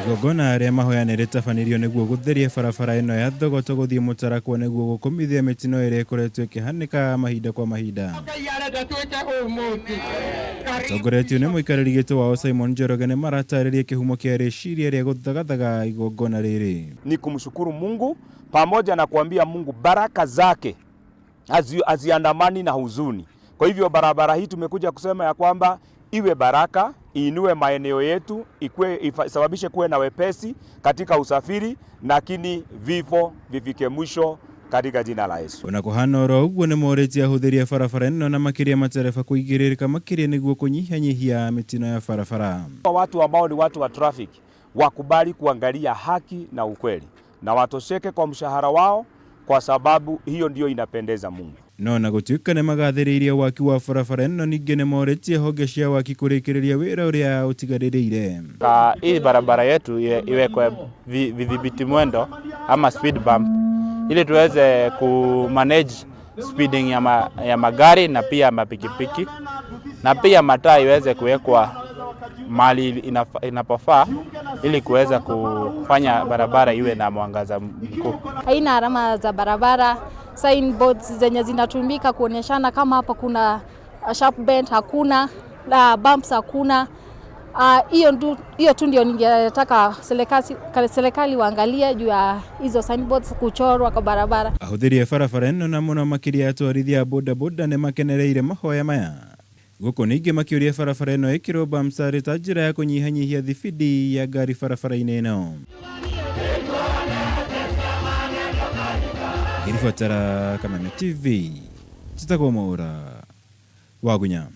igongona ria mahoya ritabanĩrio nĩguo gũtheria barabara ĩno ya Thogoto gũthiĩ Mũtarakwa nĩguo gũkũmithia mĩtino ĩrĩa ĩkoretwo ĩkĩhanĩka mahinda kwa mahinda. Atongoretio nĩ mũikarĩri gĩtĩ wao Simon Njoroge nĩ maratarĩria kĩhumo kĩa rĩciria rĩa gũthagathaga igongona rĩrĩ. Ni kumshukuru Mungu pamoja na kuambia Mungu baraka zake haziandamani na huzuni. Kwa hivyo barabara hii tumekuja kusema ya kwamba iwe baraka, iinue maeneo yetu, sababishe kuwe na wepesi katika usafiri, lakini vifo vifike mwisho katika jina la Yesu. Ona kuhana oro uguo nĩ moretie ahũthĩri barabara ĩno na makĩria matereba kũigĩrĩrĩka makĩria nĩguo kũnyihanyihia mĩtino ya barabara. Watu ambao ni watu wa traffic wakubali kuangalia haki na ukweli na watosheke kwa mshahara wao, kwa sababu hiyo ndio inapendeza Mungu. No na gũtuĩka nĩ magathĩrĩirie waki wa barabara ĩno, ningĩ nĩ moretie honge cia waki kũrĩkĩrĩria wĩra ũrĩa ũtigarĩrĩire. Hii barabara yetu iwekwe vidhibiti mwendo ama speed bump ili tuweze kumanage speeding ya magari na pia mapikipiki, na pia mataa iweze kuwekwa mali inapofaa ili kuweza kufanya barabara iwe na mwangaza mkuu. Haina alama za barabara, signboards zenye zinatumika kuonyeshana kama hapa kuna sharp bend hakuna, la bumps hakuna. Hiyo tu ndio ningetaka serikali waangalie juu ya hizo signboards kuchorwa kwa barabara. Ahũthĩri barabara ĩno na mũno makĩria atwarithia boda boda nĩ makenereire mahoya maya. Gũkũ ningĩ makĩũria barabara ĩno ĩkĩrwo bumps arĩ ta njĩra ya kũnyihanyihia thibidi ya ngari barabara-inĩ ĩno. Iribatara Kameme TV, Thogoto wa Gunya.